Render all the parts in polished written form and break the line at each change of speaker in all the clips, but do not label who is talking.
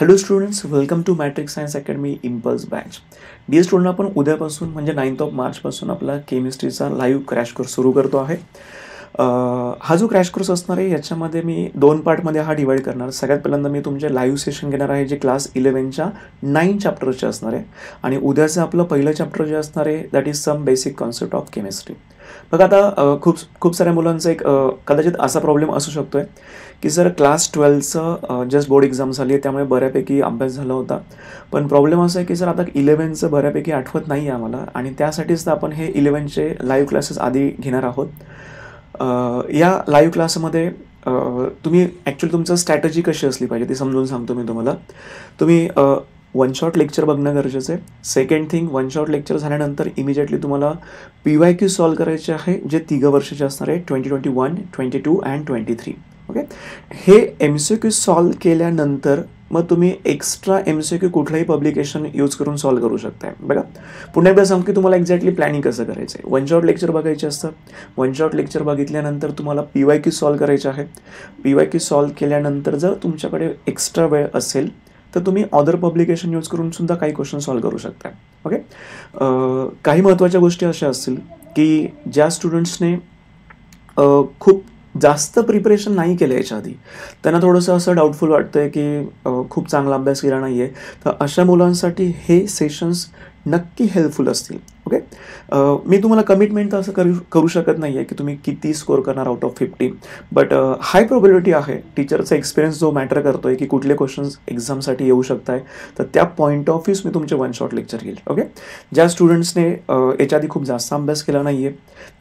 Hello students, welcome to matric science academy impulse batch. Dear student, आपण उद्यापासून म्हणजे 9 मार्चपासून आपला केमिस्ट्रीचा लाईव्ह क्रॅश कोर्स सुरू करतो आहे. हा जो क्रॅश कोर्स असणार आहे याच्यामध्ये मी 2 पार्टमध्ये हा डिवाईड करणार. सगळ्यात पहिल्यांदा मी तुमचे लाईव्ह सेशन घेणार आहे जे क्लास 11च्या 9 चॅप्टरचे असणार आहे आणि उद्याचं आपलं पहिलं चॅप्टर जे असणार आहे that is some basic concept of chemistry. बघा आता खूप साऱ्या मुलांचा एक कदाचित असा प्रॉब्लेम असू शकतो आहे की सर क्लास 12चं जस्ट बोर्ड एक्झाम झाली आहे त्यामुळे बऱ्यापैकी अभ्यास झाला होता, पण प्रॉब्लेम असा आहे की सर आता 11चं बऱ्यापैकी आठवत नाही आहे आम्हाला आणि त्यासाठीच तर आपण हे 11चे लाईव्ह क्लासेस आधी घेणार आहोत. या लाईव्ह क्लासमध्ये तुम्ही ॲक्च्युली तुमचं स्ट्रॅटजी कशी असली पाहिजे ते समजून सांगतो मी तुम्हाला. तुम्ही वन शॉट लेक्चर बघणं गरजेचं आहे. Second thing, one shot lecture झाल्यानंतर इमिजिएटली तुम्हाला PYQ सॉल्व करायचे आहे जे 3 वर्षाचे असणार आहे, 2021, 22 अँड 23. ओके, हे MCQ सॉल्व केल्यानंतर मग तुम्ही एक्स्ट्रा MCQ कुठलंही पब्लिकेशन यूज करून सॉल्व करू शकताय. बघा, पुन्हा एकदा सांगतो की तुम्हाला एक्झॅक्टली प्लॅनिंग कसं करायचं आहे. वन शॉट लेक्चर बघायचे असतं. वन शॉट लेक्चर बघितल्यानंतर तुम्हाला PYQ सॉल्व करायचे आहे. PYQ सॉल्व केल्यानंतर जर तुमच्याकडे एक्स्ट्रा वेळ असेल तर तुम्ही अदर पब्लिकेशन यूज करून सुद्धा काही क्वेश्चन सॉल्व करू शकता. ओके, काही महत्त्वाच्या गोष्टी अशा असतील की ज्या स्टुडंट्सने खूप जास्त प्रिपरेशन नाही केलं याच्या आधी, त्यांना थोडंसं असं डाऊटफुल वाटतं आहे की खूप चांगला अभ्यास केला नाही आहे, तर अशा मुलांसाठी हे सेशन्स नक्की हेल्पफुल असतील. ओके, मी तुम्हाला कमिटमेंट तर असं करू शकत नाही आहे की तुम्ही किती स्कोअर करणार out of 50, but high probability आहे. टीचरचा एक्सपिरियन्स जो मॅटर करतो आहे की कुठले क्वेश्चन्स एक्झामसाठी येऊ शकत आहे, तर त्या पॉईंट ऑफ व्ह्यूज मी तुमचे वन शॉट लेक्चर घेईल. ओके, ज्या स्टुडंट्सने याच्या आधी खूप जास्त अभ्यास केला नाही आहे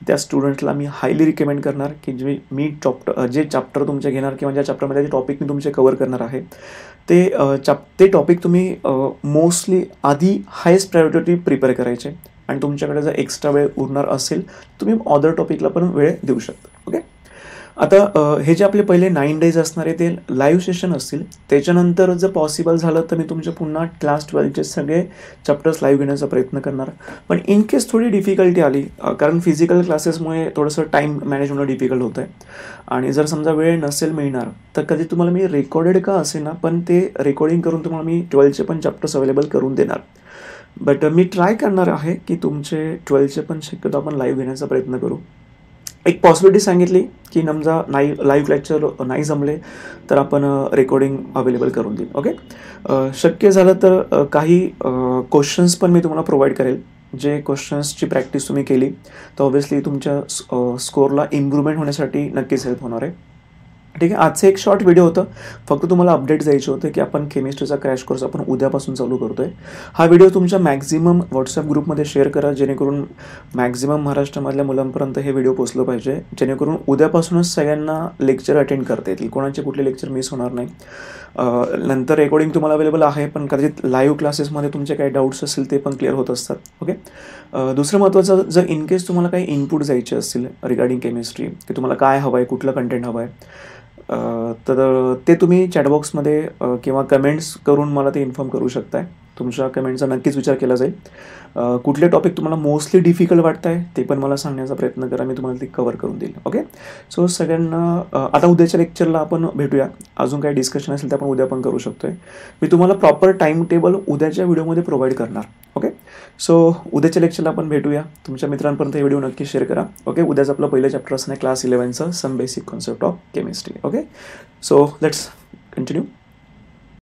त्या स्टुडंट्सला मी हायली रिकमेंड करणार की मी जे चॅप्टर तुमचे घेणार किंवा ज्या चॅप्टरमध्ये जे टॉपिक मी तुमचे कव्हर करणार आहे ते टॉपिक तुम्ही मोस्टली आधी हायेस्ट प्रायोरिटी प्रिपेअर करायचे आणि तुमच्याकडे जर एक्स्ट्रा वेळ उरणार असेल तुम्ही अदर टॉपिकला पण वेळ देऊ शकता. ओके, आता हे जे आपले पहिले 9 डेज असणारे ते लाईव्ह सेशन असतील. त्याच्यानंतर जर पॉसिबल झालं तर मी तुमचे पुन्हा क्लास 12चे सगळे चॅप्टर्स लाईव्ह घेण्याचा प्रयत्न करणार. पण इन केस थोडी डिफिकल्टी आली, कारण फिजिकल क्लासेसमुळे थोडंसं टाईम मॅनेज होणं डिफिकल्ट होतं आहे आणि जर समजा वेळ नसेल मिळणार तर कधी तुम्हाला मी रेकॉर्डेड का असे ना पण ते रेकॉर्डिंग करून तुम्हाला मी 12चे पण चॅप्टर्स अवेलेबल करून देणार. बट मी ट्राय करणार आहे की तुमचे 12चे पण शक्यतो आपण लाईव्ह घेण्याचा प्रयत्न करू. एक पॉसिबिलिटी सांगितली की समजा लाईव्ह लेक्चर नाही जमले तर आपण रेकॉर्डिंग अवेलेबल करून देईल. ओके, शक्य झालं तर काही क्वेश्चन्स पण मी तुम्हाला प्रोव्हाइड करेल. जे क्वेश्चन्सची प्रॅक्टिस तुम्ही केली तर ऑब्व्हियसली तुमच्या स्कोअरला इम्प्रूव्हमेंट होण्यासाठी नक्कीच हेल्प होणार आहे. ठीक आहे, आजचं एक शॉर्ट व्हिडिओ होतं. फक्त तुम्हाला अपडेट द्यायचे होते की आपण केमिस्ट्रीचा क्रॅश कोर्स आपण उद्यापासून चालू करतो आहे. हा व्हिडिओ तुमच्या मॅक्झिमम व्हॉट्सअप ग्रुपमध्ये शेअर करा जेणेकरून मॅक्झिमम महाराष्ट्रामधल्या मुलांपर्यंत हे व्हिडिओ पोचलं पाहिजे, जेणेकरून उद्यापासूनच सगळ्यांना लेक्चर अटेंड करता येतील, कोणाचे कुठले लेक्चर मिस होणार नाही. नंतर रेकॉर्डिंग तुम्हाला अवेलेबल आहे, पण कदाचित लाईव्ह क्लासेसमध्ये तुमचे काही डाऊट्स असतील ते पण क्लिअर होत असतात. ओके, दुसरं महत्त्वाचं, जर इन केस तुम्हाला काही इनपुट द्यायचे असतील रिगार्डिंग केमिस्ट्री की तुम्हाला काय हवं आहे, कुठलं कंटेंट हवं आहे, तर ते तुम्ही चॅटबॉक्समध्ये किंवा कमेंट्स करून मला ते इन्फॉर्म करू शकताय. तुमच्या कमेंटचा नक्कीच विचार केला जाईल. कुठले टॉपिक तुम्हाला मोस्टली डिफिकल्ट वाटत आहे ते पण मला सांगण्याचा प्रयत्न करा, मी तुम्हाला ते कव्हर करून देईल. ओके, सो सगळ्यांना आता उद्याच्या लेक्चरला आपण भेटूया. अजून काही डिस्कशन असेल तर आपण उद्या पण करू शकतो आहे. मी तुम्हाला प्रॉपर टाईम टेबल उद्याच्या व्हिडिओमध्ये प्रोव्हाइड करणार. ओके, सो उद्याच्या लेक्चरला आपण भेटूया. तुमच्या मित्रांपर्यंत हे व्हिडिओ नक्की शेअर करा. ओके, उद्याचं आपलं पहिलं चॅप्टर असणार क्लास 11चं some basic concept of chemistry. Okay, so let's continue.